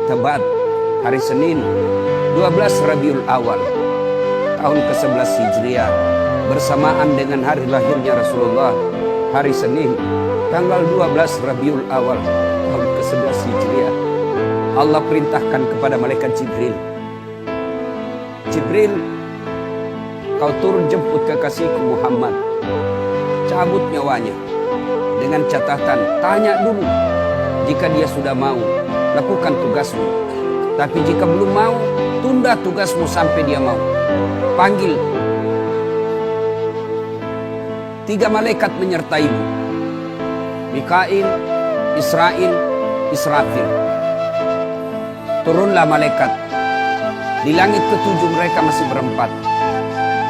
Tebat hari Senin 12 Rabiul Awal tahun ke-11 Hijriah bersamaan dengan hari lahirnya Rasulullah. Hari Senin tanggal 12 Rabiul Awal tahun ke-11 Hijriah, Allah perintahkan kepada malaikat Jibril, Jibril, kau turun jemput kekasihku Muhammad, cabut nyawanya. Dengan catatan, tanya dulu, jika dia sudah mau, lakukan tugasmu. Tapi jika belum mau, tunda tugasmu sampai dia mau. Panggil 3 malaikat menyertaimu, Mikail, Israil, Israfil. Turunlah malaikat. Di langit ke-7 mereka masih berempat,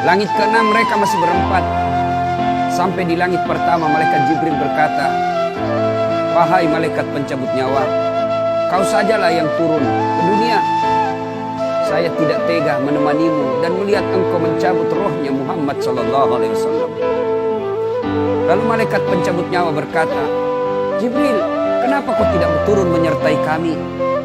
langit ke-6 mereka masih berempat. Sampai di langit pertama malaikat Jibril berkata, wahai malaikat pencabut nyawa, kau sajalah yang turun ke dunia. Saya tidak tega menemanimu dan melihat engkau mencabut rohnya Muhammad SAW. Lalu malaikat pencabut nyawa berkata, Jibril, kenapa kau tidak turun menyertai kami?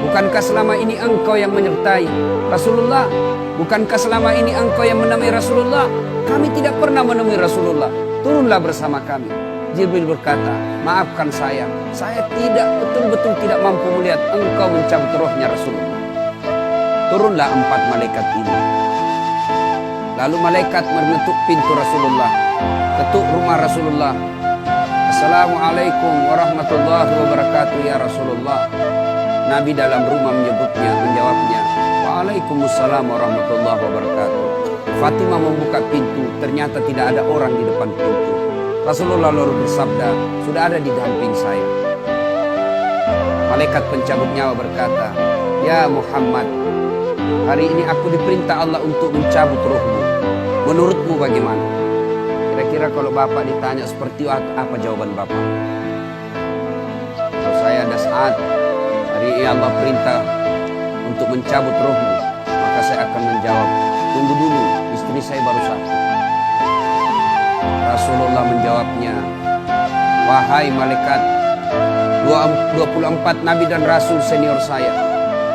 Bukankah selama ini engkau yang menyertai Rasulullah? Bukankah selama ini engkau yang menemui Rasulullah? Kami tidak pernah menemui Rasulullah. Turunlah bersama kami. Jibril berkata, maafkan saya betul-betul tidak mampu melihat engkau mencabut rohnya Rasulullah. Turunlah 4 malaikat ini. Lalu malaikat mengetuk pintu Rasulullah, ketuk rumah Rasulullah. Assalamualaikum warahmatullahi wabarakatuh ya Rasulullah. Nabi dalam rumah menjawabnya, waalaikumsalam warahmatullahi wabarakatuh. Fatimah membuka pintu, ternyata tidak ada orang di depan pintu. Rasulullah lalu bersabda, sudah ada di samping saya. Malaikat pencabut nyawa berkata, ya Muhammad, hari ini aku diperintah Allah untuk mencabut rohmu. Menurutmu bagaimana? Kira-kira kalau Bapak ditanya seperti apa jawaban Bapak? Kalau saya ada saat hari ini Allah perintah untuk mencabut rohmu, maka saya akan menjawab, tunggu dulu, istri saya baru 1. Rasulullah menjawabnya, wahai malaikat, 24 nabi dan rasul senior saya,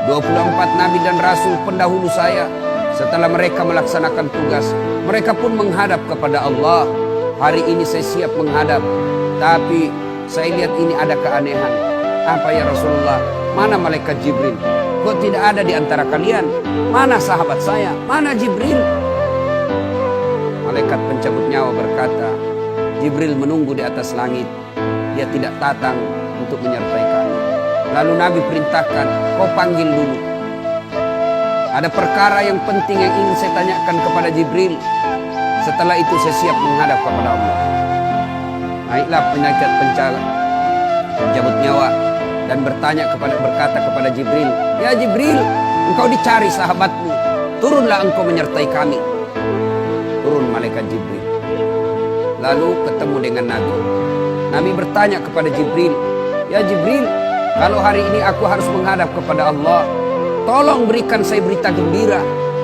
24 nabi dan rasul pendahulu saya, setelah mereka melaksanakan tugas, mereka pun menghadap kepada Allah. Hari ini saya siap menghadap, tapi saya lihat ini ada keanehan. Apa ya Rasulullah? Mana malaikat Jibril? Kok tidak ada di antara kalian? Mana sahabat saya? Mana Jibril? Malaikat pencabut nyawa berkata, Jibril menunggu di atas langit. Dia tidak datang untuk menyertai kami. Lalu Nabi perintahkan, kau panggil dulu. Ada perkara yang penting yang ingin saya tanyakan kepada Jibril. Setelah itu saya siap menghadap kepada Allah. Naiklah malaikat pencabut nyawa dan berkata kepada Jibril, ya Jibril, engkau dicari sahabatmu, turunlah engkau menyertai kami. Turun malaikat Jibril. Lalu ketemu dengan Nabi. Nabi bertanya kepada Jibril, ya Jibril, kalau hari ini aku harus menghadap kepada Allah, tolong berikan saya berita gembira.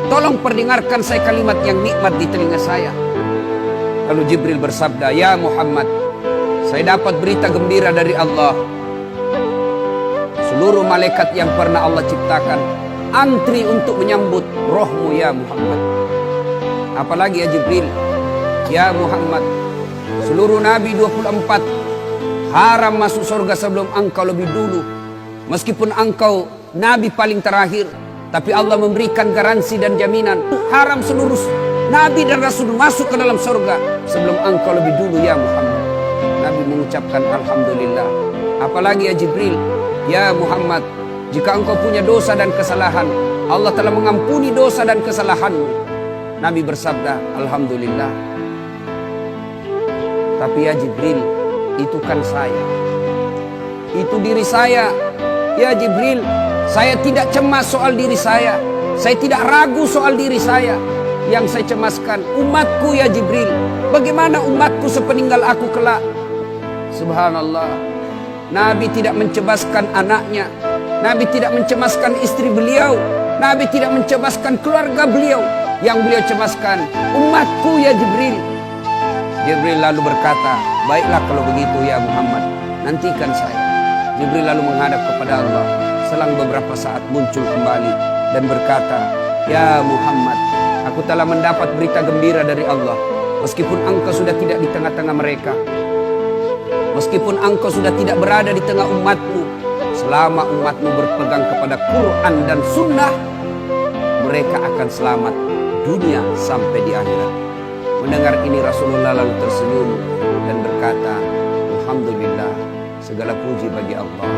Tolong perdengarkan saya kalimat yang nikmat di telinga saya. Lalu Jibril bersabda, ya Muhammad, saya dapat berita gembira dari Allah. Seluruh malaikat yang pernah Allah ciptakan antri untuk menyambut rohmu ya Muhammad. Apalagi ya Jibril, ya Muhammad, seluruh nabi 24 haram masuk surga sebelum engkau lebih dulu. Meskipun engkau nabi paling terakhir, tapi Allah memberikan garansi dan jaminan haram seluruh nabi dan rasul masuk ke dalam surga sebelum engkau lebih dulu ya Muhammad. Nabi mengucapkan alhamdulillah. Apalagi ya Jibril, ya Muhammad, jika engkau punya dosa dan kesalahan, Allah telah mengampuni dosa dan kesalahanmu. Nabi bersabda, alhamdulillah. Tapi ya Jibril, itu kan saya, itu diri saya. Ya Jibril, saya tidak cemas soal diri saya. Saya tidak ragu soal diri saya. Yang saya cemaskan umatku ya Jibril. Bagaimana umatku sepeninggal aku kelak? Subhanallah. Nabi tidak mencemaskan anaknya. Nabi tidak mencemaskan istri beliau. Nabi tidak mencemaskan keluarga beliau. Yang beliau cemaskan umatku ya Jibril. Jibril lalu berkata, baiklah kalau begitu ya Muhammad, nantikan saya. Jibril lalu menghadap kepada Allah. Selang beberapa saat muncul kembali dan berkata, "Ya Muhammad, aku telah mendapat berita gembira dari Allah. Meskipun engkau sudah tidak di tengah-tengah mereka, meskipun engkau sudah tidak berada di tengah umatmu, selama umatmu berpegang kepada Quran dan Sunnah, mereka akan selamat dunia sampai di akhirat." Mendengar ini Rasulullah lalu tersenyum dan berkata, "Alhamdulillah, segala puji bagi Allah.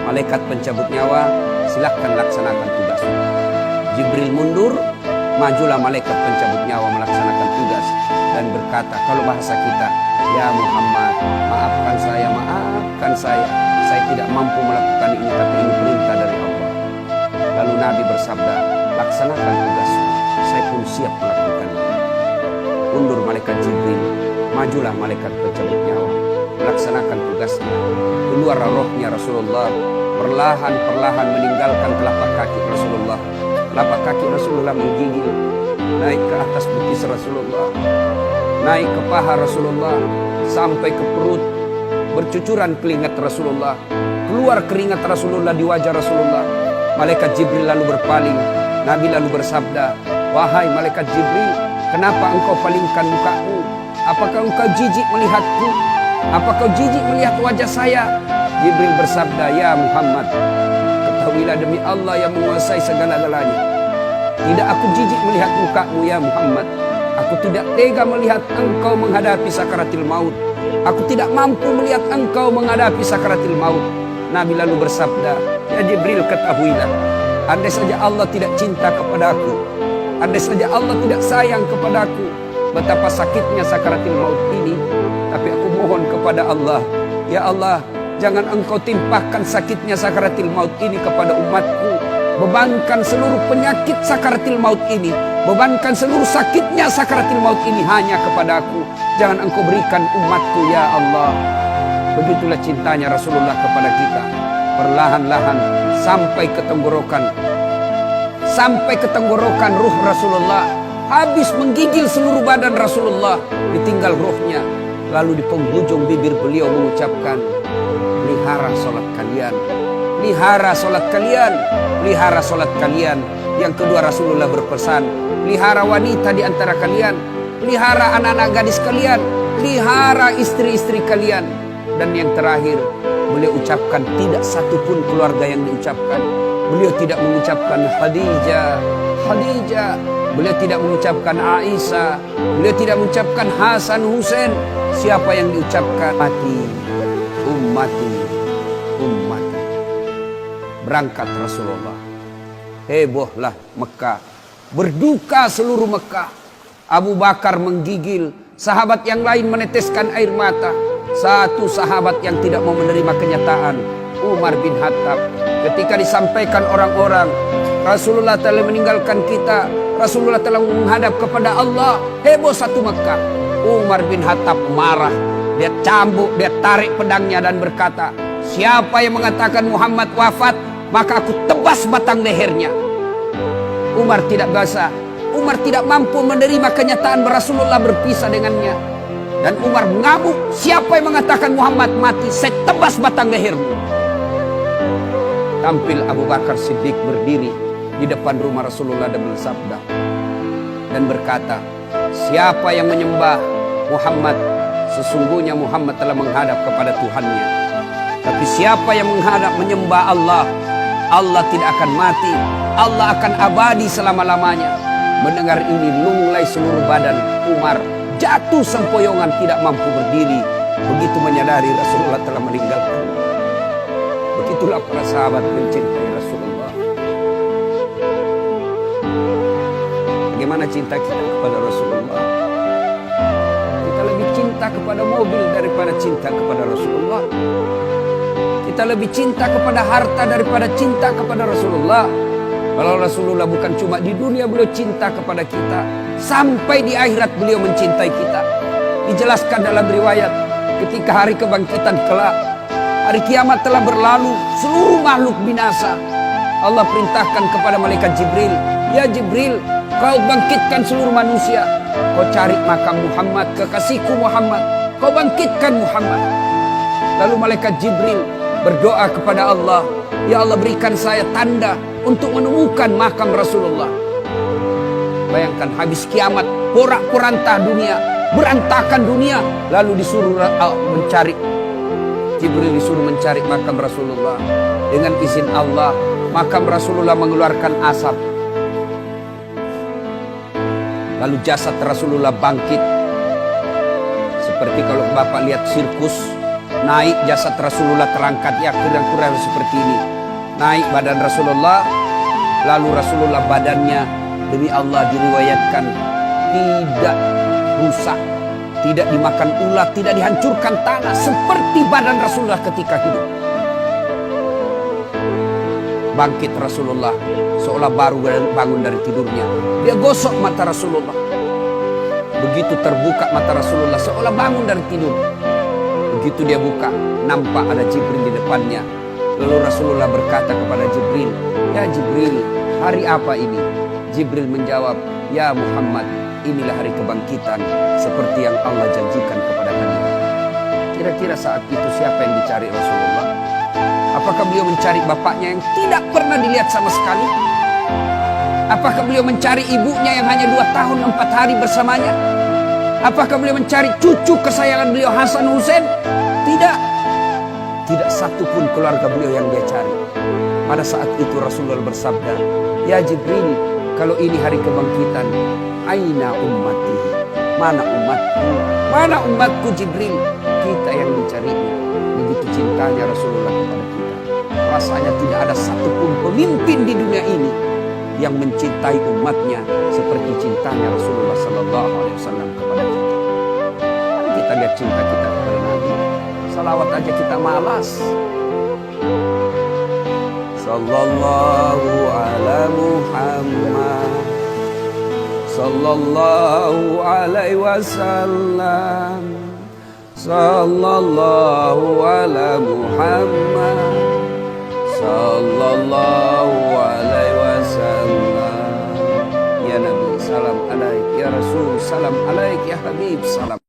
Malaikat pencabut nyawa, silakan laksanakan tugas." Jibril mundur, majulah malaikat pencabut nyawa melaksanakan tugas dan berkata, kalau bahasa kita, "Ya Muhammad, maafkan saya tidak mampu melakukan ini, tapi ini perintah dari Allah." Lalu Nabi bersabda, "Laksanakan tugasmu, saya pun siap melakukannya." Mundur malaikat Jibril, majulah malaikat pencabut nyawa melaksanakan tugasnya. Keluar rohnya Rasulullah, perlahan-perlahan meninggalkan telapak kaki Rasulullah. Telapak kaki Rasulullah menggigil, naik ke atas betis Rasulullah, naik ke paha Rasulullah, sampai ke perut. Bercucuran keringat Rasulullah, keluar keringat Rasulullah di wajah Rasulullah. Malaikat Jibril lalu berpaling. Nabi lalu bersabda, "Wahai malaikat Jibril, kenapa engkau palingkan mukamu? Apakah engkau jijik melihatku? Apakah kau jijik melihat wajah saya?" Jibril bersabda, "Ya Muhammad, ketahuilah demi Allah yang menguasai segala-galanya, tidak aku jijik melihat mukamu ya Muhammad. Aku tidak tega melihat engkau menghadapi sakaratil maut. Aku tidak mampu melihat engkau menghadapi sakaratil maut." Nabi lalu bersabda, "Ya Jibril, ketahuilah, andai saja Allah tidak cinta kepadaku, andai saja Allah tidak sayang kepadaku, betapa sakitnya sakaratil maut ini. Tapi aku mohon kepada Allah, ya Allah, jangan engkau timpahkan sakitnya sakaratil maut ini kepada umatku. Bebankan seluruh penyakit sakaratil maut ini, bebankan seluruh sakitnya sakaratil maut ini hanya kepadaku. Jangan engkau berikan umatku ya Allah." Begitulah cintanya Rasulullah kepada kita. Perlahan-lahan sampai ke tenggorokan ruh Rasulullah. Habis menggigil seluruh badan Rasulullah, ditinggal ruhnya. Lalu di penghujung bibir beliau mengucapkan, "Pelihara salat kalian, pelihara salat kalian, pelihara salat kalian." Yang kedua Rasulullah berpesan, pelihara wanita di antara kalian, pelihara anak-anak gadis kalian, pelihara istri-istri kalian. Dan yang terakhir beliau ucapkan, tidak satupun keluarga yang diucapkan. Beliau tidak mengucapkan Khadijah, Khadijah. Beliau tidak mengucapkan Aisyah. Beliau tidak mengucapkan Hasan, Husain. Siapa yang diucapkan? Ummati, ummati, ummati. Berangkat Rasulullah. Hebohlah Mekah. Berduka seluruh Mekah. Abu Bakar menggigil. Sahabat yang lain meneteskan air mata. Satu sahabat yang tidak mau menerima kenyataan, Umar bin Khattab. Ketika disampaikan orang-orang, Rasulullah telah meninggalkan kita, Rasulullah telah menghadap kepada Allah, heboh satu Mekah. Umar bin Khattab marah. Dia cambuk, dia tarik pedangnya dan berkata, "Siapa yang mengatakan Muhammad wafat, maka aku tebas batang lehernya." Umar tidak bisa. Umar tidak mampu menerima kenyataan Rasulullah berpisah dengannya. Dan Umar mengamuk, "Siapa yang mengatakan Muhammad mati, saya tebas batang lehermu." Tampil Abu Bakar Siddiq berdiri di depan rumah Rasulullah dan bersabda dan berkata, "Siapa yang menyembah Muhammad, sesungguhnya Muhammad telah menghadap kepada Tuhannya. Tapi siapa yang menyembah Allah, Allah tidak akan mati, Allah akan abadi selama-lamanya." Mendengar ini lunglai seluruh badan Umar, jatuh sempoyongan tidak mampu berdiri. Begitu menyadari Rasulullah telah meninggalkan. Begitulah para sahabat mencintai Rasulullah. Bagaimana cinta kita kepada Rasulullah? Kita lebih cinta kepada mobil daripada cinta kepada Rasulullah. Kita lebih cinta kepada harta daripada cinta kepada Rasulullah. Kalau Rasulullah bukan cuma di dunia beliau cinta kepada kita, sampai di akhirat beliau mencintai kita. Dijelaskan dalam riwayat, ketika hari kebangkitan kelak, hari kiamat telah berlalu, seluruh makhluk binasa. Allah perintahkan kepada malaikat Jibril, "Ya Jibril, kau bangkitkan seluruh manusia. Kau cari makam Muhammad, kekasihku Muhammad. Kau bangkitkan Muhammad." Lalu malaikat Jibril berdoa kepada Allah, Ya Allah, berikan saya tanda untuk menemukan makam Rasulullah. Bayangkan habis kiamat, porak-poranda dunia, berantakan dunia, lalu disuruh mencari. Jibril disuruh mencari makam Rasulullah. Dengan izin Allah, makam Rasulullah mengeluarkan asap. Lalu jasad Rasulullah bangkit. Seperti kalau Bapak lihat sirkus, naik jasad Rasulullah terangkat, ya kira-kira seperti ini. Naik badan Rasulullah, lalu Rasulullah badannya demi Allah diriwayatkan tidak rusak, tidak dimakan ulat, tidak dihancurkan tanah, seperti badan Rasulullah ketika hidup. Bangkit Rasulullah seolah baru bangun dari tidurnya. Dia gosok mata Rasulullah. Begitu terbuka mata Rasulullah seolah bangun dari tidur. Begitu dia buka, nampak ada Jibril di depannya. Lalu Rasulullah berkata kepada Jibril, "Ya Jibril, hari apa ini?" Jibril menjawab, "Ya Muhammad, inilah hari kebangkitan seperti yang Allah janjikan kepada kalian." Kira-kira saat itu siapa yang dicari Rasulullah? Apakah beliau mencari bapaknya yang tidak pernah dilihat sama sekali? Apakah beliau mencari ibunya yang hanya 2 tahun 4 hari bersamanya? Apakah beliau mencari cucu kesayangan beliau Hasan Hussein? Tidak. Tidak satu pun keluarga beliau yang dia cari. Pada saat itu Rasulullah bersabda, "Ya Jibril, kalau ini hari kebangkitan, aina ummati? Mana umatku? Mana umatku Jibril?" Kita yang mencarinya. Begitu cintanya Rasulullah kepada kita. Rasanya tidak ada satupun pemimpin di dunia ini yang mencintai umatnya seperti cintanya Rasulullah SAW kepada kita. Mari kita lihat cinta kita kepada Nabi. Salawat aja kita malas. Sallallahu ala Muhammad, sallallahu alaihi wasallam, sallallahu ala Muhammad, sallallahu alaihi wasallam. Ya Nabi, salam alaik. Ya Rasul, salam alaik. Ya Habib, salam.